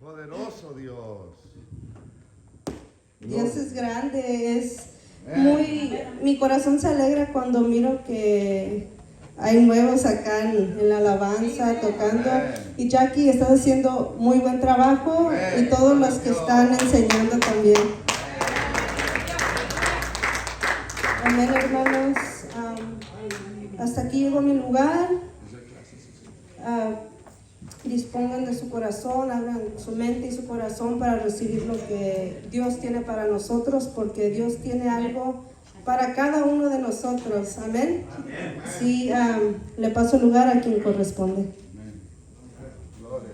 Poderoso Dios. Dios es grande, mi corazón se alegra cuando miro que hay nuevos acá en la alabanza, tocando. Y Jackie, estás haciendo muy buen trabajo, y todos los que están enseñando también. Amén, hermanos. Hasta aquí llegó mi lugar. Dispongan de su corazón, abran su mente y su corazón para recibir lo que Dios tiene para nosotros, porque Dios tiene algo para cada uno de nosotros. Amén. Sí, le paso el lugar a quien corresponde. Amén. Gloria.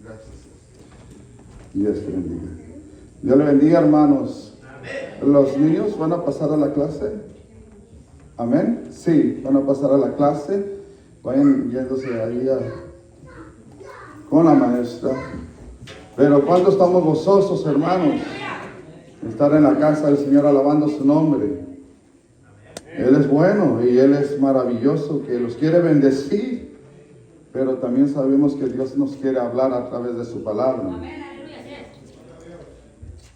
Gracias. Dios te bendiga. Dios le bendiga, hermanos. ¿Los niños van a pasar a la clase? Amén. Sí, van a pasar a la clase. Vayan yéndose ahí con la maestra. Pero ¿cuánto estamos gozosos, hermanos? Estar en la casa del Señor alabando su nombre. Él es bueno y Él es maravilloso, que los quiere bendecir. Pero también sabemos que Dios nos quiere hablar a través de su palabra.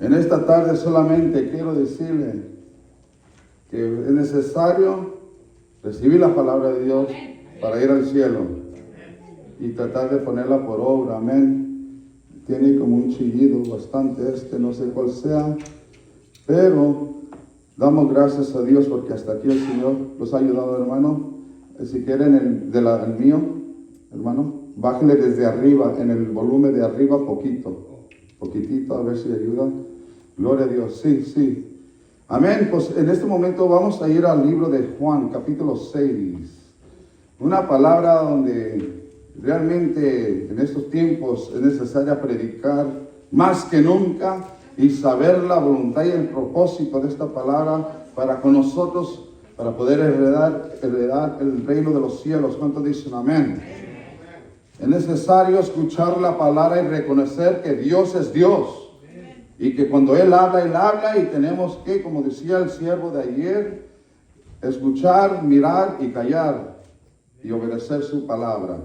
En esta tarde solamente quiero decirle que es necesario recibir la palabra de Dios para ir al cielo y tratar de ponerla por obra. Amén. Tiene como un chillido bastante no sé cuál sea, pero damos gracias a Dios porque hasta aquí el Señor los ha ayudado, hermano. Si quieren el mío, hermano, bájenle desde arriba, en el volumen de arriba poquitito, a ver si ayuda. Gloria a Dios, sí. Amén. Pues en este momento vamos a ir al libro de Juan, capítulo 6. Una palabra donde realmente en estos tiempos es necesaria predicar más que nunca y saber la voluntad y el propósito de esta palabra para con nosotros, para poder heredar el reino de los cielos. ¿Cuántos dicen amén? Es necesario escuchar la palabra y reconocer que Dios es Dios. Y que cuando Él habla y tenemos que, como decía el siervo de ayer, escuchar, mirar y callar y obedecer su palabra.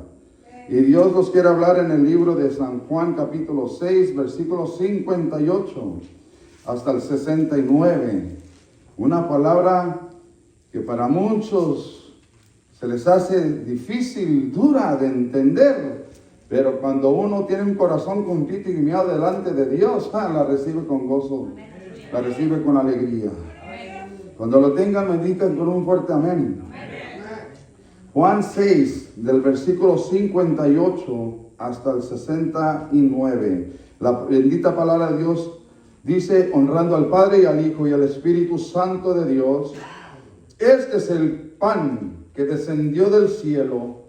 Y Dios nos quiere hablar en el libro de San Juan capítulo 6, versículos 58 hasta el 69. Una palabra que para muchos se les hace difícil, dura de entender. Pero cuando uno tiene un corazón contrito y humillado delante de Dios, la recibe con gozo, la recibe con alegría. Cuando lo tengan, me indican con un fuerte amén. Juan 6, del versículo 58 hasta el 69. La bendita palabra de Dios dice, honrando al Padre y al Hijo y al Espíritu Santo de Dios. Este es el pan que descendió del cielo,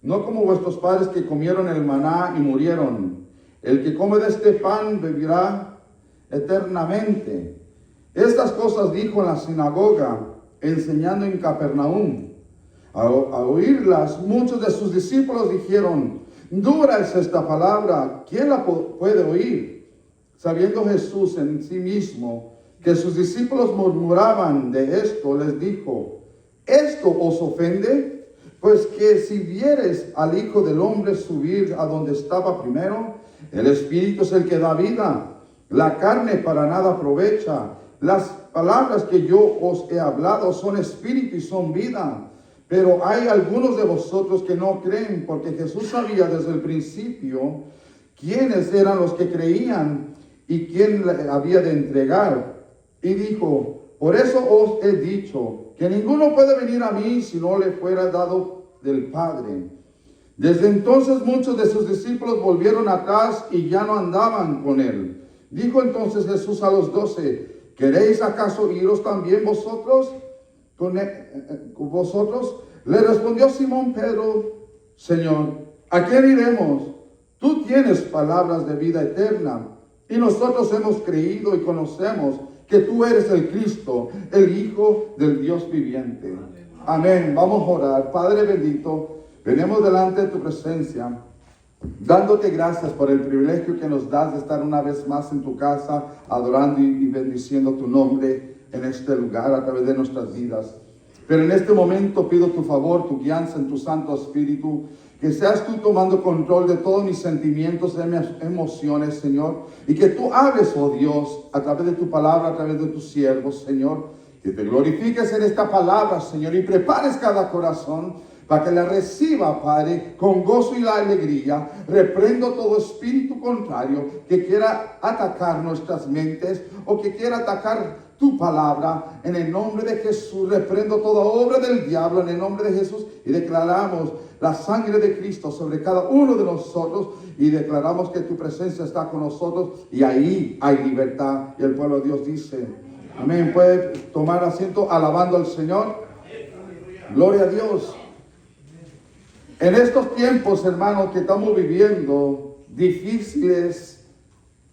no como vuestros padres que comieron el maná y murieron. El que come de este pan vivirá eternamente. Estas cosas dijo en la sinagoga, enseñando en Capernaum. A oírlas, muchos de sus discípulos dijeron, dura es esta palabra, ¿quién la puede oír? Sabiendo Jesús en sí mismo que sus discípulos murmuraban de esto, les dijo, ¿esto os ofende? Pues que si vieres al Hijo del Hombre subir a donde estaba primero, el Espíritu es el que da vida, la carne para nada aprovecha. Las palabras que yo os he hablado son espíritu y son vida. Pero hay algunos de vosotros que no creen, porque Jesús sabía desde el principio quiénes eran los que creían y quién le había de entregar. Y dijo, por eso os he dicho que ninguno puede venir a mí si no le fuera dado del Padre. Desde entonces muchos de sus discípulos volvieron atrás y ya no andaban con él. Dijo entonces Jesús a los 12, ¿queréis acaso iros también vosotros? Con vosotros? Le respondió Simón Pedro, Señor, ¿a quién iremos? Tú tienes palabras de vida eterna, y nosotros hemos creído y conocemos que tú eres el Cristo, el Hijo del Dios viviente. Amén. Vamos a orar. Padre bendito, venimos delante de tu presencia, dándote gracias por el privilegio que nos das de estar una vez más en tu casa, adorando y bendiciendo tu nombre en este lugar a través de nuestras vidas. Pero en este momento pido tu favor, tu guianza en tu Santo Espíritu, Que seas tú tomando control de todos mis sentimientos, de mis emociones, Señor. Y que tú hables, oh Dios, a través de tu palabra, a través de tus siervos, Señor. Que te glorifiques en esta palabra, Señor, y prepares cada corazón para que la reciba, Padre, con gozo y la alegría. Reprendo todo espíritu contrario que quiera atacar nuestras mentes o que quiera atacar tu palabra. En el nombre de Jesús, reprendo toda obra del diablo en el nombre de Jesús y declaramos la sangre de Cristo sobre cada uno de nosotros y declaramos que tu presencia está con nosotros y ahí hay libertad. Y el pueblo de Dios dice, amén. Puede tomar asiento alabando al Señor. Gloria a Dios. En estos tiempos, hermanos, que estamos viviendo, difíciles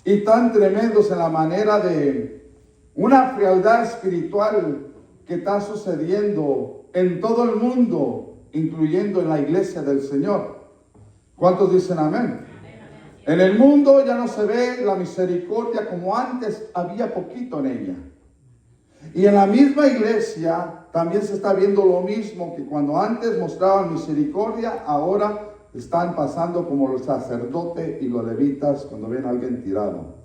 y tan tremendos en la manera de una frialdad espiritual que está sucediendo en todo el mundo, incluyendo en la iglesia del Señor. ¿Cuántos dicen amén? En el mundo ya no se ve la misericordia como antes, había poquito en ella. Y en la misma iglesia también se está viendo lo mismo, que cuando antes mostraban misericordia, ahora están pasando como los sacerdotes y los levitas cuando ven a alguien tirado.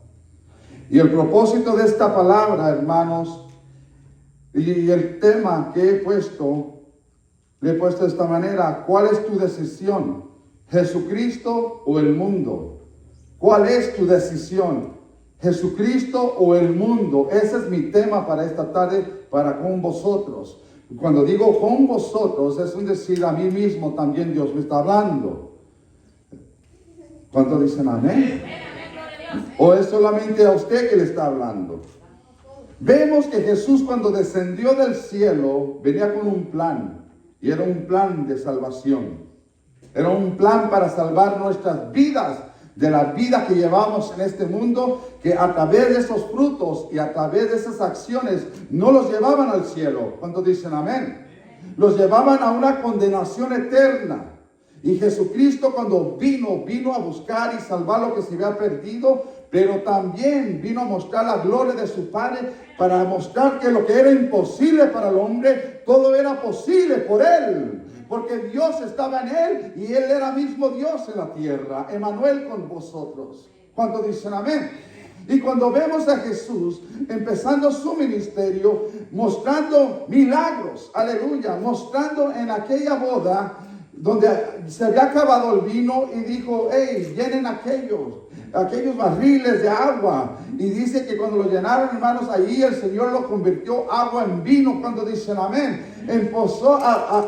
Y el propósito de esta palabra, hermanos, y el tema que he puesto, le he puesto de esta manera: ¿cuál es tu decisión? ¿Jesucristo o el mundo? ¿Cuál es tu decisión? ¿Jesucristo o el mundo? Ese es mi tema para esta tarde, para con vosotros. Cuando digo con vosotros, es un decir a mí mismo también. Dios me está hablando. ¿Cuántos dicen amén? ¿O es solamente a usted que le está hablando? Vemos que Jesús, cuando descendió del cielo, venía con un plan. Y era un plan de salvación. Era un plan para salvar nuestras vidas de la vida que llevamos en este mundo, que a través de esos frutos y a través de esas acciones no los llevaban al cielo. ¿Cuántos dicen amén? Los llevaban a una condenación eterna. Y Jesucristo, cuando vino a buscar y salvar lo que se había perdido, pero también vino a mostrar la gloria de su Padre, para mostrar que lo que era imposible para el hombre, todo era posible por Él. Porque Dios estaba en Él y Él era mismo Dios en la tierra. Emmanuel con vosotros. ¿Cuántos dicen amén? Y cuando vemos a Jesús empezando su ministerio, mostrando milagros, aleluya, mostrando en aquella boda donde se había acabado el vino, y dijo, hey, llenen aquellos barriles de agua. Y dice que cuando lo llenaron, hermanos, allí el Señor lo convirtió agua en vino. Cuando dicen amén, empezó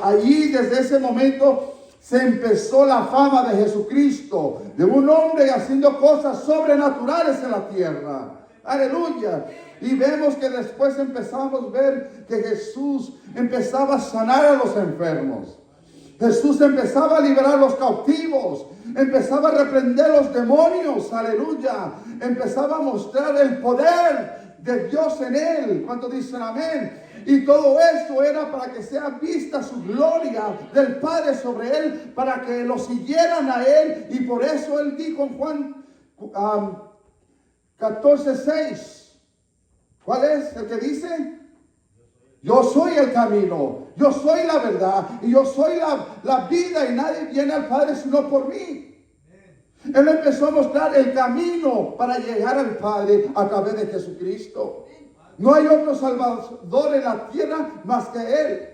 allí, desde ese momento se empezó la fama de Jesucristo, de un hombre haciendo cosas sobrenaturales en la tierra. Aleluya. Y vemos que después empezamos a ver que Jesús empezaba a sanar a los enfermos. Jesús empezaba a liberar a los cautivos, empezaba a reprender los demonios, aleluya, empezaba a mostrar el poder de Dios en él. ¿Cuántos dicen amén? Y todo esto era para que sea vista su gloria del Padre sobre él, para que lo siguieran a él. Y por eso él dijo en Juan 14:6, ¿cuál es el que dice? Yo soy el camino, yo soy la verdad y yo soy la vida, y nadie viene al Padre sino por mí. Él empezó a mostrar el camino para llegar al Padre a través de Jesucristo. No hay otro Salvador en la tierra más que Él.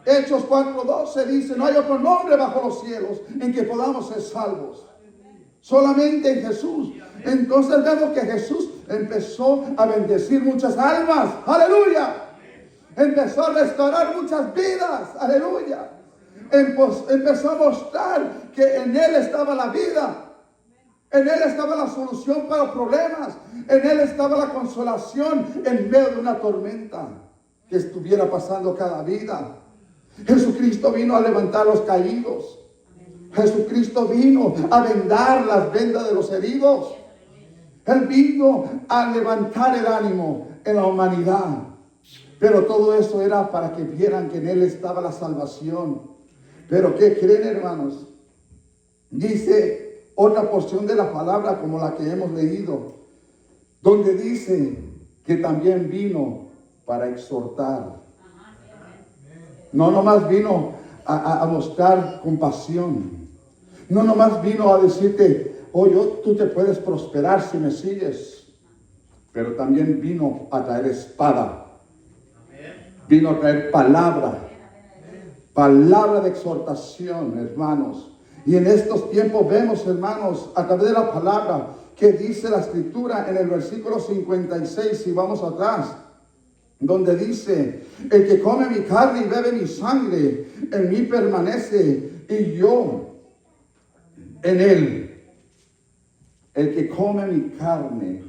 Hechos 4:12 dice, no hay otro nombre bajo los cielos en que podamos ser salvos. Solamente en Jesús. Entonces vemos que Jesús empezó a bendecir muchas almas. ¡Aleluya! Empezó a restaurar muchas vidas, aleluya. Empezó a mostrar que en Él estaba la vida, en Él estaba la solución para los problemas, en Él estaba la consolación en medio de una tormenta que estuviera pasando cada vida. Jesucristo vino a levantar los caídos. Jesucristo vino a vendar las vendas de los heridos. Él vino a levantar el ánimo en la humanidad. Pero todo eso era para que vieran que en Él estaba la salvación. Pero ¿qué creen, hermanos? Dice otra porción de la palabra como la que hemos leído, donde dice que también vino para exhortar. No nomás vino a mostrar compasión, No nomás vino a decirte, oh, tú te puedes prosperar si me sigues. Pero también vino a traer espada. Vino a traer palabra. Palabra de exhortación, hermanos. Y en estos tiempos vemos, hermanos, a través de la palabra que dice la Escritura en el versículo 56, si vamos atrás, donde dice, el que come mi carne y bebe mi sangre, en mí permanece y yo en él. El que come mi carne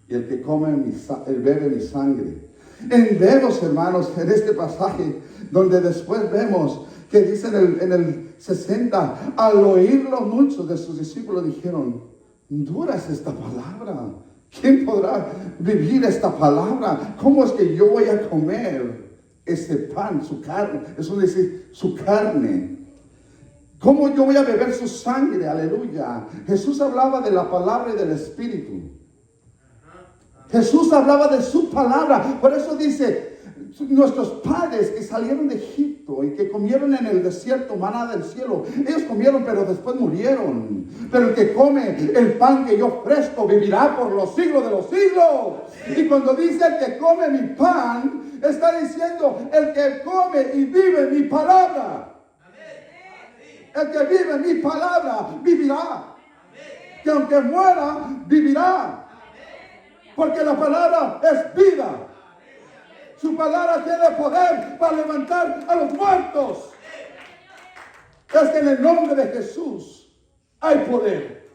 y el que bebe mi sangre. Vemos, hermanos, en este pasaje, donde después vemos que dice en el 60, al oírlo muchos de sus discípulos dijeron, dura es esta palabra. ¿Quién podrá vivir esta palabra? ¿Cómo es que yo voy a comer ese pan, su carne? Eso dice, su carne. ¿Cómo yo voy a beber su sangre? Aleluya. Jesús hablaba de la palabra y del Espíritu. Jesús hablaba de su palabra. Por eso dice, nuestros padres que salieron de Egipto y que comieron en el desierto maná del cielo, ellos comieron pero después murieron. Pero el que come el pan que yo ofrezco vivirá por los siglos de los siglos. Y cuando dice el que come mi pan, está diciendo el que come y vive mi palabra. El que vive mi palabra vivirá. Que aunque muera, vivirá. Porque la palabra es vida. Su palabra tiene poder para levantar a los muertos. Es que en el nombre de Jesús hay poder.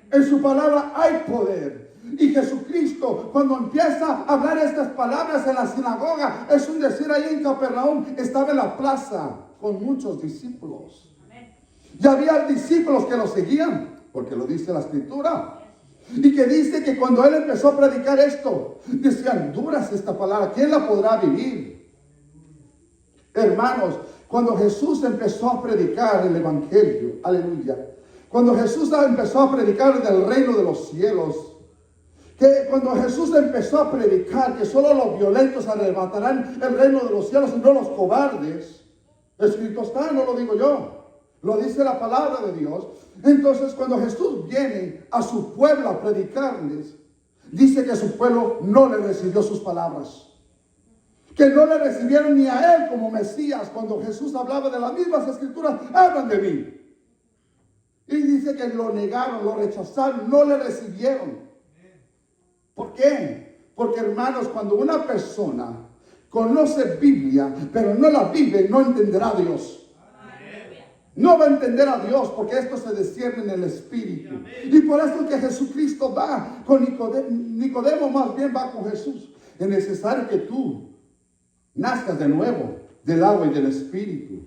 En su palabra hay poder. Y Jesucristo, cuando empieza a hablar estas palabras en la sinagoga, es un decir, ahí en Capernaum, estaba en la plaza con muchos discípulos. Y había discípulos que lo seguían, porque lo dice la Escritura. Y que dice que cuando él empezó a predicar esto, decían, dura es esta palabra, ¿quién la podrá vivir? Hermanos, cuando Jesús empezó a predicar el Evangelio, aleluya, cuando Jesús empezó a predicar del reino de los cielos, que cuando Jesús empezó a predicar que solo los violentos arrebatarán el reino de los cielos y no los cobardes, escrito está, no lo digo yo. Lo dice la palabra de Dios. Entonces, cuando Jesús viene a su pueblo a predicarles, dice que su pueblo no le recibió sus palabras. Que no le recibieron ni a él como Mesías. Cuando Jesús hablaba de las mismas escrituras, hablan de mí. Y dice que lo negaron, lo rechazaron, no le recibieron. ¿Por qué? Porque, hermanos, cuando una persona conoce Biblia, pero no la vive, no entenderá a Dios. No va a entender a Dios porque esto se discierne en el Espíritu. Y por eso que Jesucristo va con Nicodemo, más bien va con Jesús. Es necesario que tú nazcas de nuevo del agua y del Espíritu.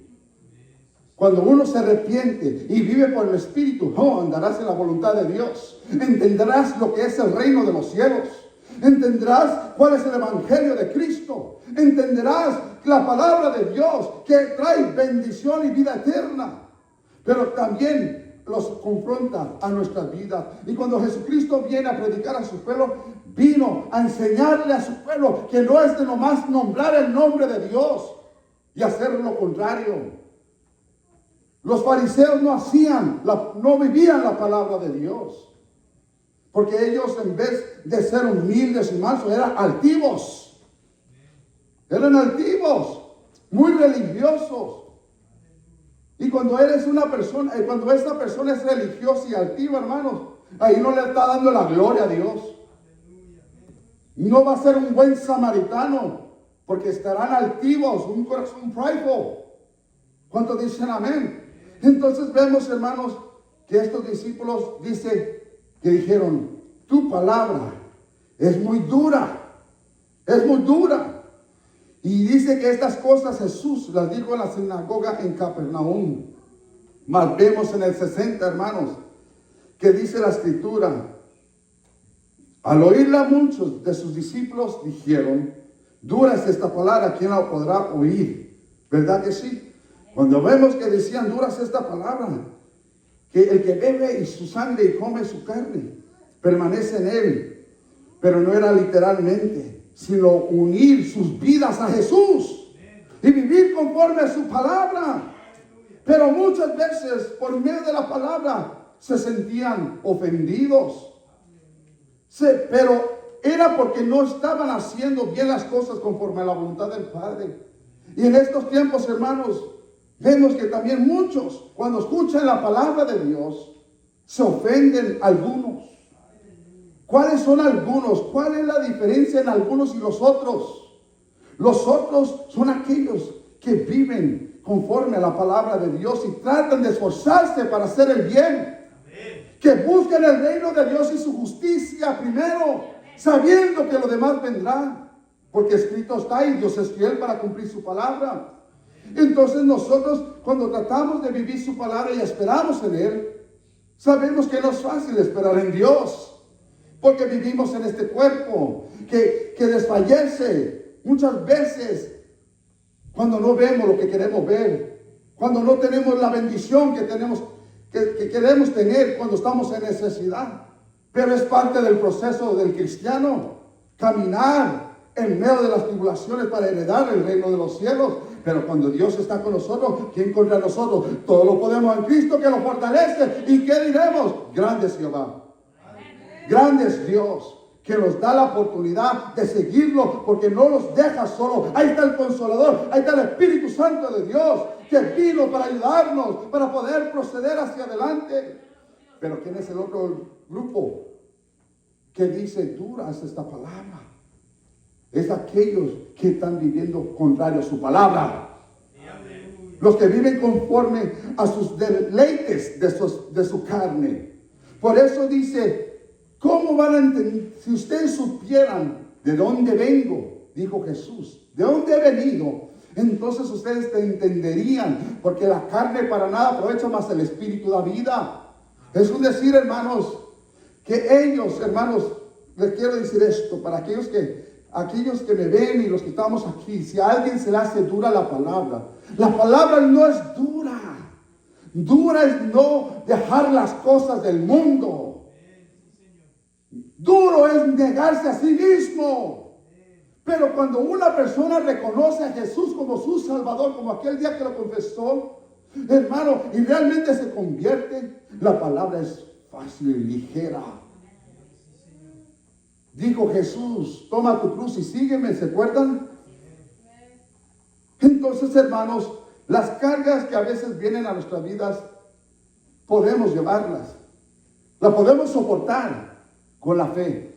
Cuando uno se arrepiente y vive por el Espíritu, andarás en la voluntad de Dios. Entenderás lo que es el reino de los cielos. Entenderás cuál es el Evangelio de Cristo. Entenderás la palabra de Dios que trae bendición y vida eterna. Pero también los confronta a nuestras vidas. Y cuando Jesucristo viene a predicar a su pueblo, vino a enseñarle a su pueblo que no es de nomás nombrar el nombre de Dios y hacer lo contrario. Los fariseos no vivían la palabra de Dios. Porque ellos, en vez de ser humildes y mansos, eran altivos. Eran altivos, muy religiosos. Y cuando eres una persona, cuando esta persona es religiosa y altiva, hermanos, ahí no le está dando la gloria a Dios. No va a ser un buen samaritano, porque estarán altivos, un corazón prideful. ¿Cuántos dicen amén? Entonces vemos, hermanos, que estos discípulos que dijeron, tu palabra es muy dura, es muy dura. Y dice que estas cosas Jesús las dijo en la sinagoga en Capernaum. Mas vemos en el 60, hermanos, que dice la Escritura, al oírla muchos de sus discípulos dijeron, dura es esta palabra, ¿quién la podrá oír? ¿Verdad que sí? Cuando vemos que decían, dura es esta palabra, que el que bebe y su sangre y come su carne, permanece en él. Pero no era literalmente, sino unir sus vidas a Jesús y vivir conforme a su palabra. Pero muchas veces, por medio de la palabra, se sentían ofendidos. Pero era porque no estaban haciendo bien las cosas conforme a la voluntad del Padre. Y en estos tiempos, hermanos, vemos que también muchos, cuando escuchan la palabra de Dios, se ofenden algunos. ¿Cuáles son algunos? ¿Cuál es la diferencia en algunos y los otros? Los otros son aquellos que viven conforme a la palabra de Dios y tratan de esforzarse para hacer el bien. Que busquen el reino de Dios y su justicia primero, sabiendo que lo demás vendrá. Porque escrito está, y Dios es fiel para cumplir su palabra. Entonces nosotros, cuando tratamos de vivir su palabra y esperamos en Él, sabemos que no es fácil esperar en Dios. Porque vivimos en este cuerpo que desfallece muchas veces cuando no vemos lo que queremos ver, cuando no tenemos la bendición que queremos tener cuando estamos en necesidad. Pero es parte del proceso del cristiano, caminar en medio de las tribulaciones para heredar el reino de los cielos. Pero cuando Dios está con nosotros, ¿quién contra nosotros? Todo lo podemos en Cristo que lo fortalece. ¿Y qué diremos? Grande es Jehová. Grande es Dios, que nos da la oportunidad de seguirlo, porque no nos deja solo. Ahí está el Consolador, ahí está el Espíritu Santo de Dios, que vino para ayudarnos, para poder proceder hacia adelante. Pero ¿quién es el otro grupo que dice, dura es esta palabra? Es aquellos que están viviendo contrario a su palabra. Los que viven conforme a sus deleites de su carne. Por eso dice, ¿cómo van a entender? Si ustedes supieran de dónde vengo, dijo Jesús, de dónde he venido, entonces ustedes te entenderían, porque la carne para nada aprovecha, más el Espíritu da vida. Es un decir, hermanos, que ellos, hermanos, les quiero decir esto, para aquellos que me ven y los que estamos aquí, si a alguien se le hace dura la palabra no es dura. Dura es no dejar las cosas del mundo. Duro es negarse a sí mismo. Pero cuando una persona reconoce a Jesús como su Salvador, como aquel día que lo confesó, hermano, y realmente se convierte, la palabra es fácil y ligera. Dijo Jesús, toma tu cruz y sígueme, ¿se acuerdan? Entonces, hermanos, las cargas que a veces vienen a nuestras vidas, podemos llevarlas. La podemos soportar con la fe.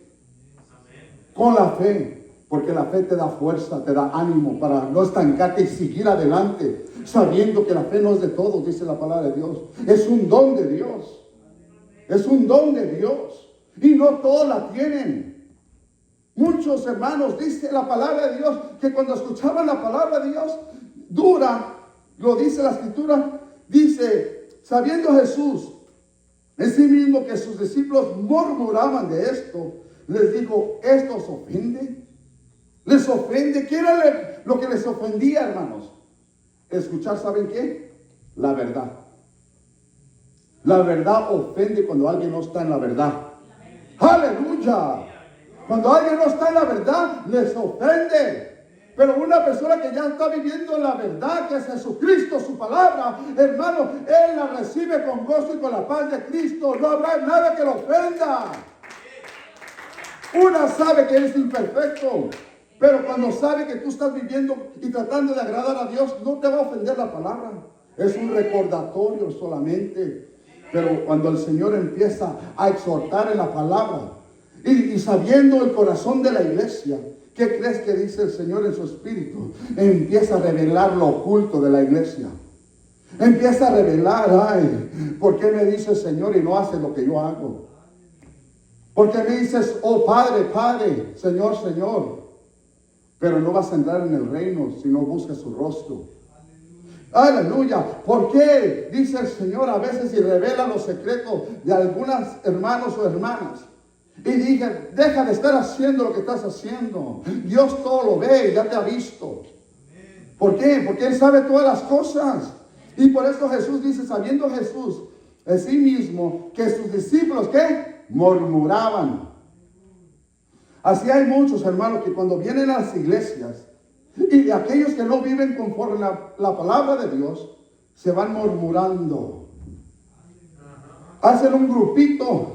Con la fe. Porque la fe te da fuerza, te da ánimo para no estancarte y seguir adelante. Sabiendo que la fe no es de todos, dice la palabra de Dios. Es un don de Dios. Es un don de Dios. Y no todos la tienen. Muchos hermanos, dice la palabra de Dios, que cuando escuchaban la palabra de Dios, dura, lo dice la Escritura, dice, sabiendo Jesús en sí mismo que sus discípulos murmuraban de esto, les dijo, ¿esto os ofende? ¿Les ofende? ¿Qué era lo que les ofendía, hermanos? Escuchar, ¿saben qué? La verdad. La verdad ofende cuando alguien no está en la verdad. ¡Aleluya! Cuando alguien no está en la verdad, les ofende. Pero una persona que ya está viviendo en la verdad, que es Jesucristo, su palabra, hermano, él la recibe con gozo y con la paz de Cristo. No habrá nada que lo ofenda. Una sabe que es imperfecto, pero cuando sabe que tú estás viviendo y tratando de agradar a Dios, no te va a ofender la palabra. Es un recordatorio solamente. Pero cuando el Señor empieza a exhortar en la palabra, y sabiendo el corazón de la iglesia, ¿qué crees que dice el Señor en su espíritu? Empieza a revelar lo oculto de la iglesia. Empieza a revelar, ay, ¿por qué me dice el Señor y no hace lo que yo hago? ¿Por qué me dices, oh Padre, Padre, Señor, Señor? Pero no vas a entrar en el reino si no buscas su rostro. Aleluya. ¿Por qué? Dice el Señor a veces y revela los secretos de algunos hermanos o hermanas. Y dije, deja de estar haciendo lo que estás haciendo. Dios todo lo ve y ya te ha visto. ¿Por qué? Porque Él sabe todas las cosas. Y por eso Jesús dice, sabiendo Jesús en sí mismo que sus discípulos, ¿qué? Murmuraban. Así hay muchos hermanos que cuando vienen a las iglesias y aquellos que no viven conforme la palabra de Dios, se van murmurando. Hacen un grupito.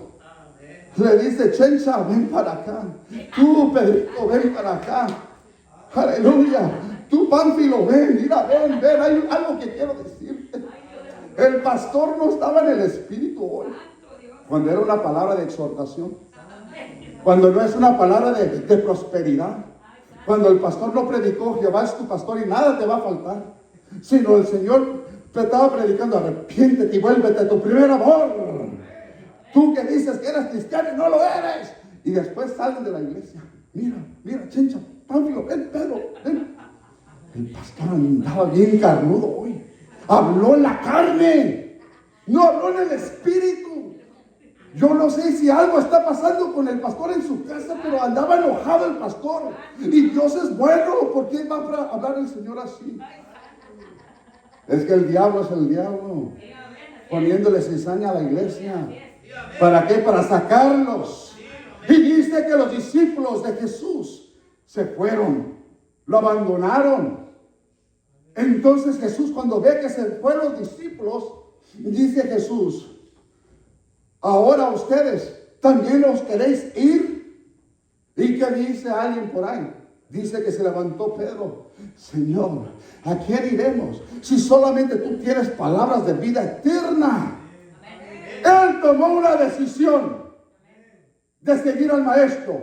Le dice, Chencha, ven para acá. Tú, Pedrito, ven para acá. Aleluya. Tú, Pánfilo, ven, mira, ven. Hay algo que quiero decirte. El pastor no estaba en el espíritu hoy. Cuando era una palabra de exhortación. Cuando no es una palabra de prosperidad. Cuando el pastor no predicó, Jehová es tu pastor y nada te va a faltar. Sino el Señor te estaba predicando, arrepiéntete y vuélvete a tu primer amor. Tú que dices que eres cristiano y no lo eres. Y después salen de la iglesia. Mira, Chencha, Pánfilo, ven, Pedro, ven. El pastor andaba bien carnudo hoy. Habló en la carne. No habló en el espíritu. Yo no sé si algo está pasando con el pastor en su casa, pero andaba enojado el pastor. Y Dios es bueno. ¿Por qué va a hablar el Señor así? Es que el diablo es el diablo. Poniéndole cizaña a la iglesia. ¿Para qué? Para sacarlos. Y dice que los discípulos de Jesús se fueron, lo abandonaron. Entonces Jesús, cuando ve que se fueron los discípulos, dice Jesús, ahora ustedes también os queréis ir. ¿Y qué dice alguien por ahí? Dice que se levantó Pedro. Señor, ¿a quién iremos? Si solamente tú tienes palabras de vida eterna. Él tomó una decisión de seguir al maestro,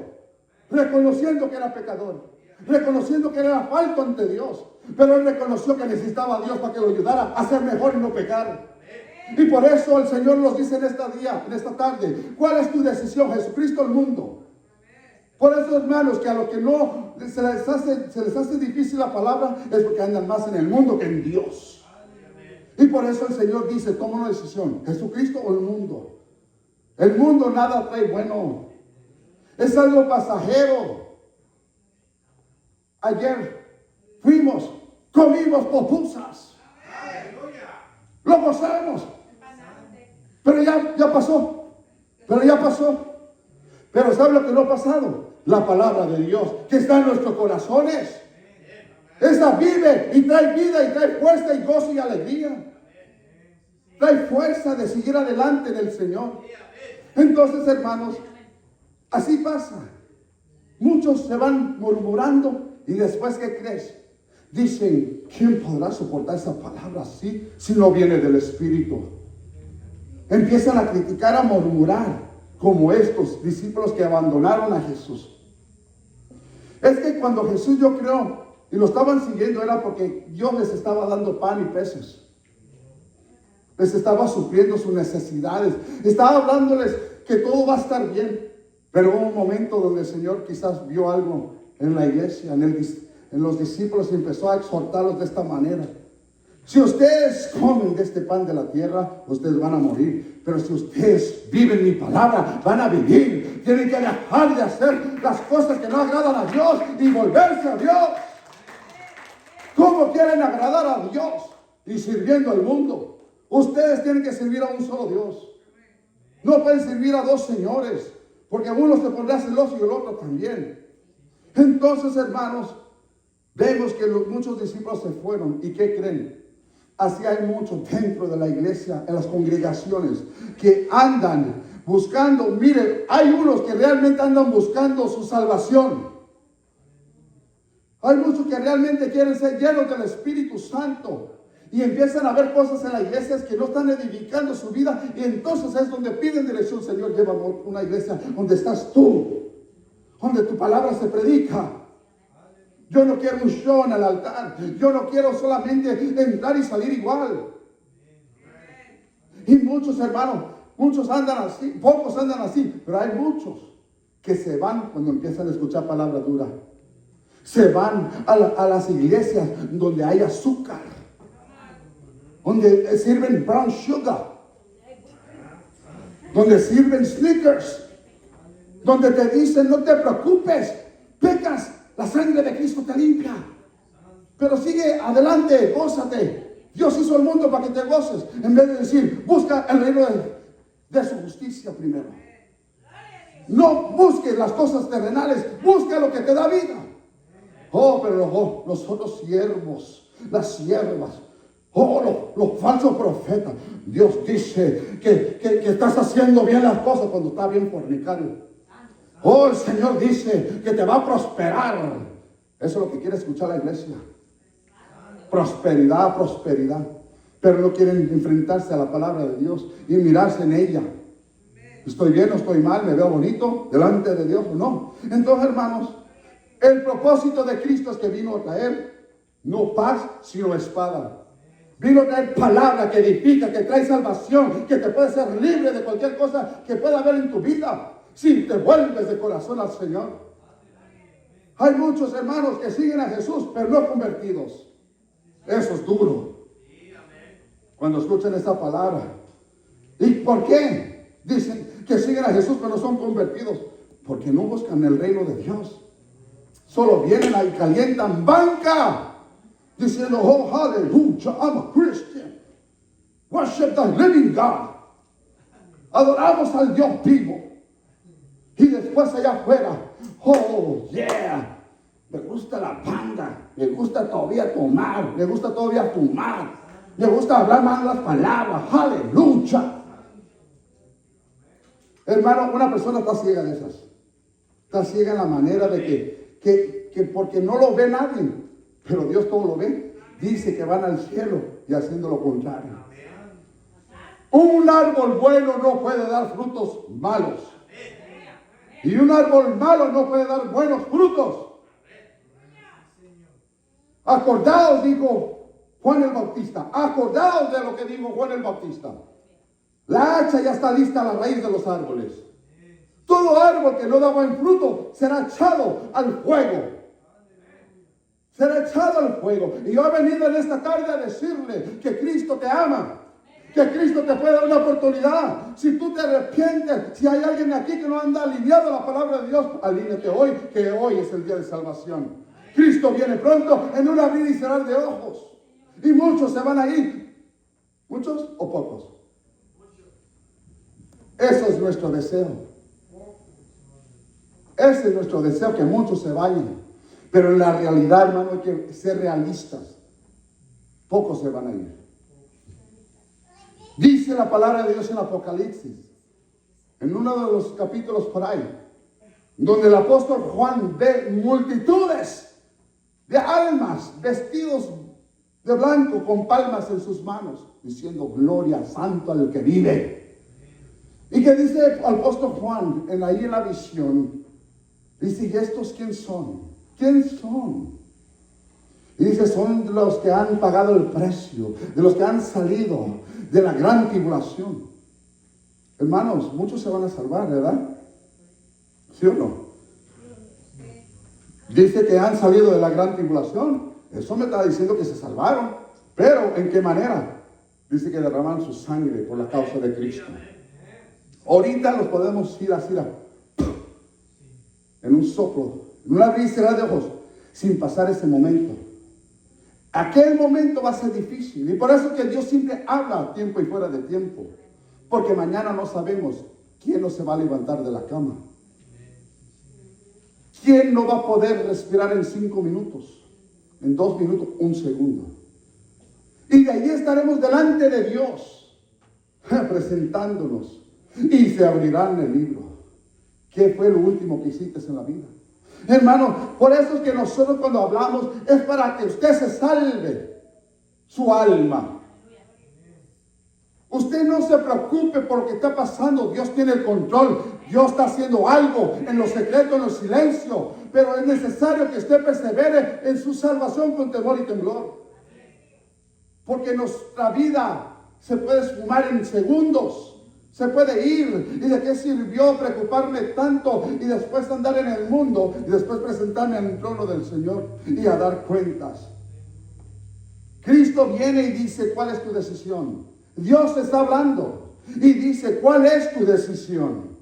reconociendo que era pecador, reconociendo que era falto ante Dios, pero él reconoció que necesitaba a Dios para que lo ayudara a ser mejor y no pecar. Y por eso el Señor nos dice en esta tarde, ¿cuál es tu decisión? Jesucristo o el mundo. Por eso, hermanos, que a los que no se les hace difícil la palabra es porque andan más en el mundo que en Dios. Y por eso el Señor dice, toma una decisión, Jesucristo o el mundo. El mundo nada trae bueno. Es algo pasajero. Ayer fuimos, comimos pupusas. Lo gozamos. Pero ya pasó. Pero ¿sabe lo que no ha pasado? La palabra de Dios que está en nuestros corazones. Esa vive y trae vida y trae fuerza y gozo y alegría. Trae fuerza de seguir adelante en el Señor. Entonces, hermanos, así pasa. Muchos se van murmurando y después, ¿qué crees? Dicen, ¿quién podrá soportar esa palabra así si no viene del Espíritu? Empiezan a criticar, a murmurar, como estos discípulos que abandonaron a Jesús. Es que cuando Jesús, yo creo, y lo estaban siguiendo, era porque Dios les estaba dando pan y peces. Les estaba supliendo sus necesidades. Estaba hablándoles que todo va a estar bien. Pero hubo un momento donde el Señor quizás vio algo en la iglesia, en los discípulos, y empezó a exhortarlos de esta manera. Si ustedes comen de este pan de la tierra, ustedes van a morir. Pero si ustedes viven mi palabra, van a vivir. Tienen que dejar de hacer las cosas que no agradan a Dios y volverse a Dios. ¿Cómo quieren agradar a Dios y sirviendo al mundo? Ustedes tienen que servir a un solo Dios. No pueden servir a dos señores, porque uno se pondrá celoso y el otro también. Entonces, hermanos, vemos que muchos discípulos se fueron. ¿Y qué creen? Así hay muchos dentro de la iglesia, en las congregaciones, que andan buscando. Miren, hay unos que realmente andan buscando su salvación. Hay muchos que realmente quieren ser llenos del Espíritu Santo. Y empiezan a ver cosas en las iglesias que no están edificando su vida. Y entonces es donde piden dirección. Señor, llévame a una iglesia donde estás tú, donde tu palabra se predica. Yo no quiero un show en el altar. Yo no quiero solamente entrar y salir igual. Y muchos, hermanos, muchos andan así, pocos andan así, pero hay muchos que se van cuando empiezan a escuchar palabra dura. Se van a las iglesias donde hay azúcar, donde sirven brown sugar, donde sirven Snickers, donde te dicen, no te preocupes, pecas, la sangre de Cristo te limpia, pero sigue adelante, gózate. Dios hizo el mundo para que te goces, en vez de decir, busca el reino de su justicia primero. No busques las cosas terrenales, busca lo que te da vida. Oh, pero los otros siervos, las siervas, Oh, los falsos profetas. Dios dice que estás haciendo bien las cosas cuando está bien fornicario. Oh, el Señor dice que te va a prosperar. Eso es lo que quiere escuchar la iglesia. Prosperidad, prosperidad. Pero no quieren enfrentarse a la palabra de Dios y mirarse en ella. ¿Estoy bien o estoy mal? ¿Me veo bonito delante de Dios o no? Entonces, hermanos, el propósito de Cristo es que vino a traer no paz, sino espada. Vino a traer palabra que edifica, que trae salvación, que te puede ser libre de cualquier cosa que pueda haber en tu vida, si te vuelves de corazón al Señor. Hay muchos hermanos que siguen a Jesús, pero no convertidos. Eso es duro. Cuando escuchan esta palabra. ¿Y por qué? Dicen que siguen a Jesús, pero no son convertidos. Porque no buscan el reino de Dios. Solo vienen ahí, calientan banca. Diciendo, oh, hallelujah, I'm a Christian. Worship the living God. Adoramos al Dios vivo. Y después allá afuera, oh, yeah. Me gusta la banda. Me gusta todavía tomar. Me gusta todavía fumar. Me gusta hablar malas palabras. Aleluya. Hermano, una persona está ciega de esas. Está ciega en la manera de que porque no lo ve nadie, pero Dios todo lo ve. Dice que van al cielo y haciendo lo contrario. Un árbol bueno no puede dar frutos malos. Y un árbol malo no puede dar buenos frutos. Acordaos, dijo Juan el Bautista. Acordaos de lo que dijo Juan el Bautista. La hacha ya está lista a la raíz de los árboles. Todo árbol que no da buen fruto será echado al fuego. Será echado al fuego. Y yo he venido en esta tarde a decirle que Cristo te ama. Que Cristo te puede dar una oportunidad. Si tú te arrepientes, si hay alguien aquí que no anda alineado a la palabra de Dios, alíñate hoy, que hoy es el día de salvación. Cristo viene pronto en un abrir y cerrar de ojos. Y muchos se van a ir. ¿Muchos o pocos? Eso es nuestro deseo. Ese es nuestro deseo, que muchos se vayan. Pero en la realidad, hermano, hay que ser realistas. Pocos se van a ir. Dice la palabra de Dios en Apocalipsis, en uno de los capítulos por ahí, donde el apóstol Juan ve multitudes de almas vestidos de blanco con palmas en sus manos, diciendo gloria santo al que vive. Y que dice el apóstol Juan ahí en la visión, dice, ¿y estos quién son? ¿Quién son? Y dice, son de los que han pagado el precio, de los que han salido de la gran tribulación. Hermanos, muchos se van a salvar, ¿verdad? ¿Sí o no? Dice que han salido de la gran tribulación. Eso me está diciendo que se salvaron. Pero, ¿en qué manera? Dice que derramaron su sangre por la causa de Cristo. Ahorita los podemos ir así, en un soplo, en un abrir y cerrar de ojos, sin pasar ese momento. Aquel momento va a ser difícil. Y por eso que Dios siempre habla a tiempo y fuera de tiempo. Porque mañana no sabemos quién no se va a levantar de la cama. ¿Quién no va a poder respirar en 5 minutos? En 2 minutos, 1 segundo. Y de ahí estaremos delante de Dios, presentándonos. Y se abrirán el libro. ¿Qué fue lo último que hiciste en la vida? Hermano, por eso es que nosotros cuando hablamos es para que usted se salve su alma. Usted no se preocupe por lo que está pasando. Dios tiene el control. Dios está haciendo algo en lo secreto, en lo silencio. Pero es necesario que usted persevere en su salvación con temor y temblor. Porque nuestra vida se puede esfumar en segundos. Se puede ir. ¿Y de qué sirvió preocuparme tanto y después andar en el mundo y después presentarme al trono del Señor y a dar cuentas? Cristo viene y dice, ¿cuál es tu decisión? Dios está hablando y dice, ¿cuál es tu decisión?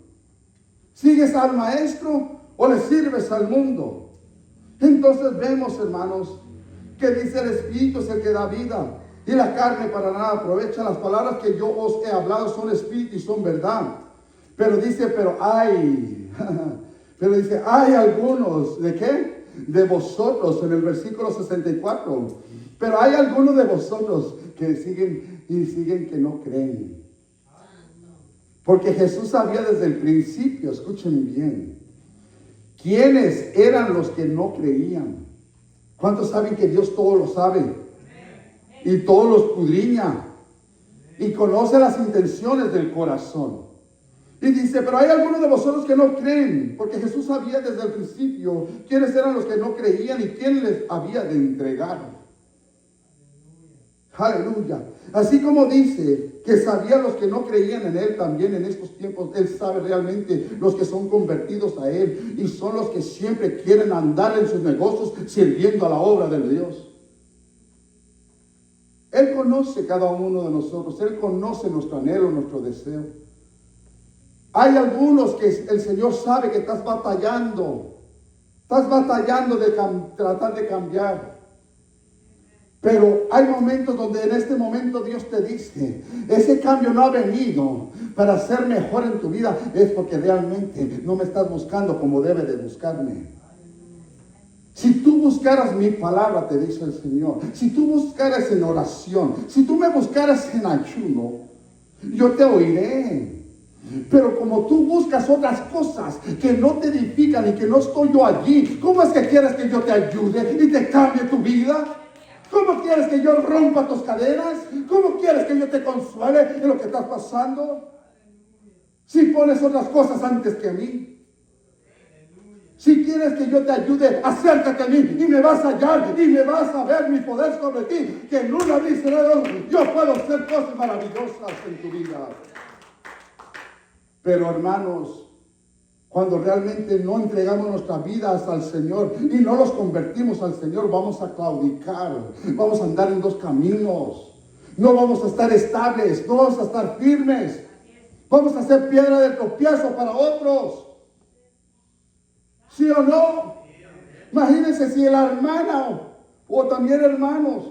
¿Sigues al maestro o le sirves al mundo? Entonces vemos, hermanos, que dice el Espíritu es el que da vida. Y la carne para nada aprovecha. Las palabras que yo os he hablado son espíritu y son verdad. Pero dice, hay algunos, ¿de qué? De vosotros, en el versículo 64. Pero hay algunos de vosotros siguen que no creen. Porque Jesús sabía desde el principio, escuchen bien, quiénes eran los que no creían. ¿Cuántos saben que Dios todo lo sabe? Y todo lo escudriña. Y conoce las intenciones del corazón. Y dice, pero hay algunos de vosotros que no creen, porque Jesús sabía desde el principio quiénes eran los que no creían y quién les había de entregar. Aleluya. Así como dice que sabía los que no creían en Él, también en estos tiempos Él sabe realmente los que son convertidos a Él y son los que siempre quieren andar en sus negocios sirviendo a la obra de Dios. Él conoce cada uno de nosotros, Él conoce nuestro anhelo, nuestro deseo. Hay algunos que el Señor sabe que estás batallando de tratar de cambiar. Pero hay momentos donde en este momento Dios te dice, ese cambio no ha venido para ser mejor en tu vida, es porque realmente no me estás buscando como debe de buscarme. Si tú buscaras mi palabra, te dice el Señor, si tú buscaras en oración, si tú me buscaras en ayuno, yo te oiré. Pero como tú buscas otras cosas que no te edifican y que no estoy yo allí, ¿cómo es que quieres que yo te ayude y te cambie tu vida? ¿Cómo quieres que yo rompa tus cadenas? ¿Cómo quieres que yo te consuele en lo que estás pasando? Si pones otras cosas antes que a mí. Si quieres que yo te ayude, acércate a mí y me vas a hallar y me vas a ver mi poder sobre ti. Que en un abrir yo puedo hacer cosas maravillosas en tu vida. Pero hermanos, cuando realmente no entregamos nuestras vidas al Señor y no los convertimos al Señor, vamos a claudicar, vamos a andar en dos caminos, no vamos a estar estables, no vamos a estar firmes, vamos a ser piedra de tropiezo para otros. ¿Sí o no? Imagínense si la hermana o también hermanos,